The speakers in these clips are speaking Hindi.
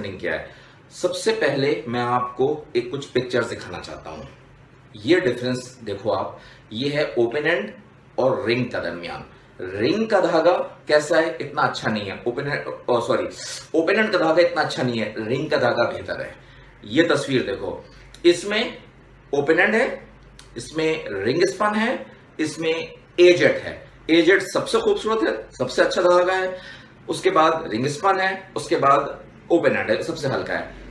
स्पिनिंग क्या है। सबसे पहले मैं आपको एक कुछ पिक्चर्स दिखाना चाहता हूं। ये डिफरेंस देखो आप, ये है ओपन एंड और रिंग का दरमियान। रिंग का धागा कैसा है, इतना अच्छा नहीं है। ओपन एंड का धागा इतना अच्छा नहीं है, रिंग का धागा बेहतर है। ये तस्वीर देखो, इसमें ओपन एंड है, इसमें रिंग स्पन है, इसमें एजेट है। एजेट सबसे खूबसूरत है, सबसे अच्छा धागा है, उसके बाद रिंग स्पन है, उसके बाद ओपन एंड है, सबसे हल्का है।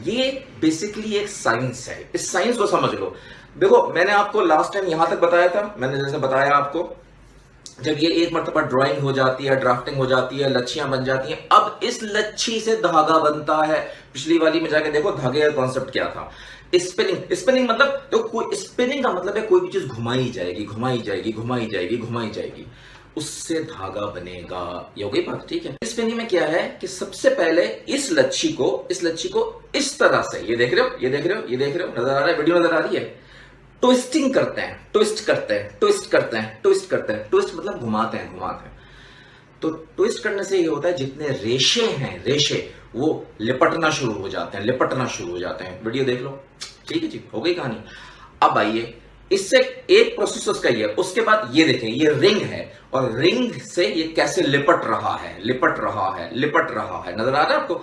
ये बेसिकली एक साइंस है, इस साइंस को समझ लो। देखो मैंने आपको लास्ट टाइम यहां तक बताया था, मैंने जैसे बताया आपको, जब ये एक मरतबा ड्राइंग हो जाती है, ड्राफ्टिंग हो जाती है, लच्छियां बन जाती हैं, अब इस लच्छी से धागा बनता है। पिछली वाली में जाके देखो धागे का कॉन्सेप्ट क्या था। स्पिनिंग, स्पिनिंग मतलब तो कोई स्पिनिंग का मतलब है कोई भी चीज घुमाई जाएगी, घुमाई जाएगी, घुमाई जाएगी, घुमाई जाएगी, उससे धागा बनेगा। ये हो गई बात, ठीक है। स्पिनिंग में क्या है कि सबसे पहले इस लच्छी को इस तरह से, ये देख रहे हो, ये देख रहे हो, ये देख रहे हो, नजर आ रहा है, वीडियो नजर आ रही है, ट्विस्टिंग करते हैं, ट्विस्ट करते हैं, ट्विस्ट करते हैं, ट्विस्ट करते हैं। ट्विस्ट मतलब घुमाते हैं, घुमाते हैं। तो ट्विस्ट करने से ये होता है जितने रेशे हैं, रेशे वो लिपटना शुरू हो जाते हैं, लिपटना शुरू हो जाते हैं। वीडियो देख लो, ठीक है जी, हो गई कहानी। अब आइए, इससे एक प्रोसेस उसका ही है। उसके बाद ये देखें, ये रिंग है और रिंग से ये कैसे लिपट रहा है, लिपट रहा है, लिपट रहा है, नजर आ रहा है आपको।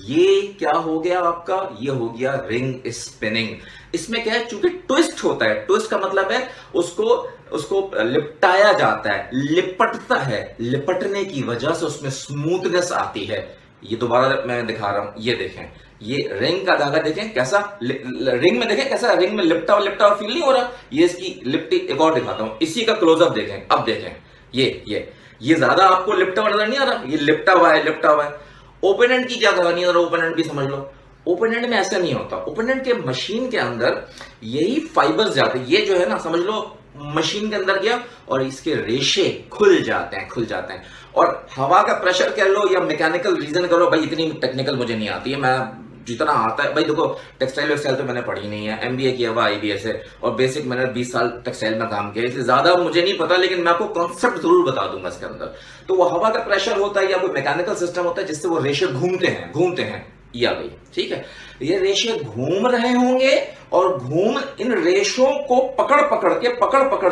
ये क्या हो गया आपका, ये हो गया रिंग स्पिनिंग। इसमें क्या है, चूंकि ट्विस्ट होता है, ट्विस्ट का मतलब है उसको लिपटाया जाता है, लिपटता है, लिपटने की वजह से उसमें स्मूथनेस आती है। ये दोबारा मैं दिखा रहा हूं, ये देखें, ये रिंग का धागा देखें कैसा, रिंग में देखें कैसा, रिंग में लिपटा हुआ फील नहीं हो रहा। ये इसकी लिपटी एक और दिखाता हूं, इसी का क्लोजअप देखें। अब देखें, ये ज्यादा आपको लिपटा हुआ नजर नहीं आ रहा, ये लिपटा हुआ है, लिपटा हुआ है। ओपन एंड की क्या कहानी है, ओपन एंड की समझ लो। ओपन एंड में ऐसा नहीं होता। ओपन एंड के मशीन के अंदर यही फाइबर्स जाते हैं, ये जो है ना, समझ लो मशीन के अंदर गया और इसके रेशे खुल जाते हैं, खुल जाते हैं। और हवा का प्रेशर कह लो या मैकेनिकल रीजन करो, भाई इतनी टेक्निकल मुझे नहीं आती है, मैं जितना आता है भाई, देखो टेक्सटाइल वेक्सटाइल तो मैंने पढ़ी नहीं है, एमबीए किया हुआ आईबीएस है, और बेसिक मैंने 20 साल टेक्सटाइल में काम किया, इसलिए ज्यादा मुझे नहीं पता, लेकिन मैं आपको कॉन्सेप्ट जरूर बता दूंगा इसके अंदर। तो वो हवा का प्रेशर होता है या कोई मैकेनिकल सिस्टम होता है जिससे वो रेशे घूमते हैं, घूमते हैं। ये आ गई, ठीक है। ये रेशे घूम रहे होंगे और घूम इन रेशों को पकड़ पकड़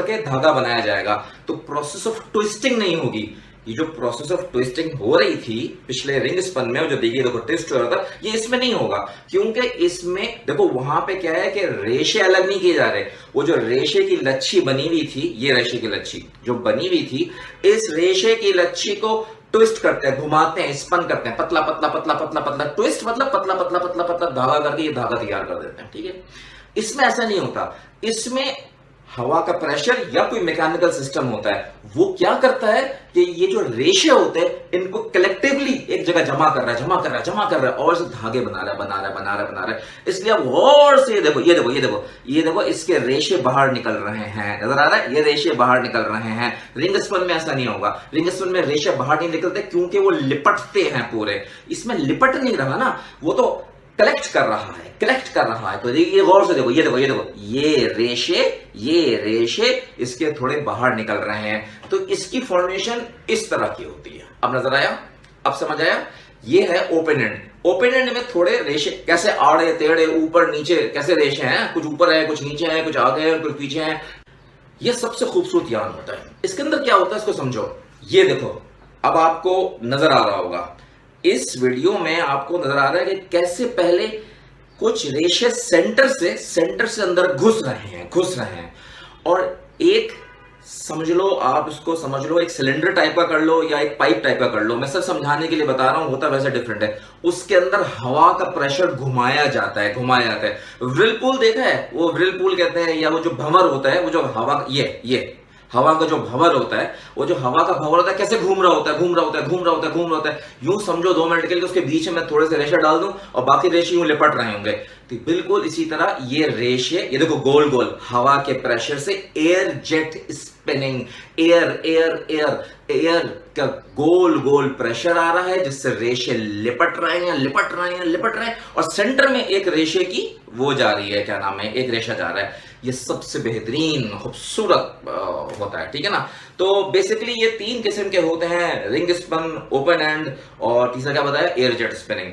के धागा बनाया जाएगा। तो प्रोसेस ऑफ ट्विस्टिंग नहीं होगी। ये जो प्रोसेस ऑफ ट्विस्टिंग हो रही थी पिछले रिंग स्पन में, जो देखिए देखो ट्विस्ट हो रहा था, ये इसमें नहीं होगा, क्योंकि इसमें देखो वहां पे क्या है कि रेशे अलग नहीं किए जा रहे। वो जो रेशे की लच्छी बनी हुई थी, ये रेशे की लच्छी जो बनी हुई थी, इस रेशे की लच्छी को ट्विस्ट करते हैं, घुमाते हैं, स्पन करते हैं, पतला पतला पतला पतला पतला, ट्विस्ट मतलब पतला पतला पतला पतला धागा करके ये धागा तैयार कर देते हैं, ठीक है। इसमें ऐसा नहीं होता। इसमें हवा का प्रेशर या कोई मैकेनिकल सिस्टम होता है, वो क्या करता है कि ये जो रेशे होते हैं इनको कलेक्टिवली एक जगह जमा कर रहा है, जमा कर रहा है, जमा कर रहा है, और से धागे बना रहा है, बना रहा है, बना रहा है, बना रहा है। इसलिए अब और से ये देखो, ये देखो, ये देखो, ये देखो, इसके रेशे बाहर निकल रहे हैं, नजर आ रहा है, ये रेशे बाहर निकल रहे हैं। रिंग स्पन में ऐसा नहीं होगा। रिंग स्पन में रेशे बाहर नहीं निकलते क्योंकि वो लिपटते हैं पूरे। इसमें लिपट नहीं रहा ना, वो तो कलेक्ट कर रहा है, कलेक्ट कर रहा है। तो ये गौर से देखो, ये देखो, ये देखो, ये रेशे इसके थोड़े बाहर निकल रहे हैं। तो इसकी फॉर्मेशन इस तरह की होती है। अब नजर आया, अब समझ आया। ये है ओपन एंड। ओपन एंड में थोड़े रेशे कैसे आड़े टेढ़े, ऊपर नीचे कैसे रेशे हैं, कुछ ऊपर है, कुछ नीचे है, कुछ आगे है, कुछ पीछे है। ये सबसे खूबसूरत यान होता है। इसके अंदर क्या होता है इसको समझो। ये देखो, अब आपको नजर आ रहा होगा, इस वीडियो में आपको नजर आ रहा है कि कैसे पहले कुछ रेशे सेंटर से अंदर घुस रहे हैं, और एक समझ लो, आप इसको समझ लो, एक सिलेंडर टाइप का कर लो या एक पाइप टाइप का कर लो, मैं सब समझाने के लिए बता रहा हूं, होता वैसे डिफरेंट है। उसके अंदर हवा का प्रेशर घुमाया जाता है, घुमाया जाता है। व्रिलपूल देखा है, वो व्रिलपूल कहते हैं, या वो जो भंवर होता है, वो जो हवा, ये हवा का जो भंवर होता है, वो जो हवा का भंवर होता है कैसे घूम रहा होता है, घूम रहा होता है, घूम रहा होता है, घूम रहा होता है। यूं समझो 2 मिनट के लिए उसके बीच में मैं थोड़े से रेशे डाल दूं और बाकी रेशे यूं लिपट रहे होंगे। तो बिल्कुल इसी तरह ये रेशे, ये देखो गोल गोल हवा के प्रेशर से एयर जेट स्पिनिंग, एयर का गोल गोल प्रेशर आ रहा है जिससे रेशे लिपट रहे हैं, लिपट रहे हैं, लिपट रहे हैं, और सेंटर में एक रेशे की वो जा रही है, क्या नाम है, एक रेशा जा रहा है। ये सबसे बेहतरीन खूबसूरत होता है, ठीक है ना। तो बेसिकली ये 3 किस्म के होते हैं, रिंग स्पन, ओपन एंड, और तीसरा क्या बताया, एयर जेट स्पिनिंग।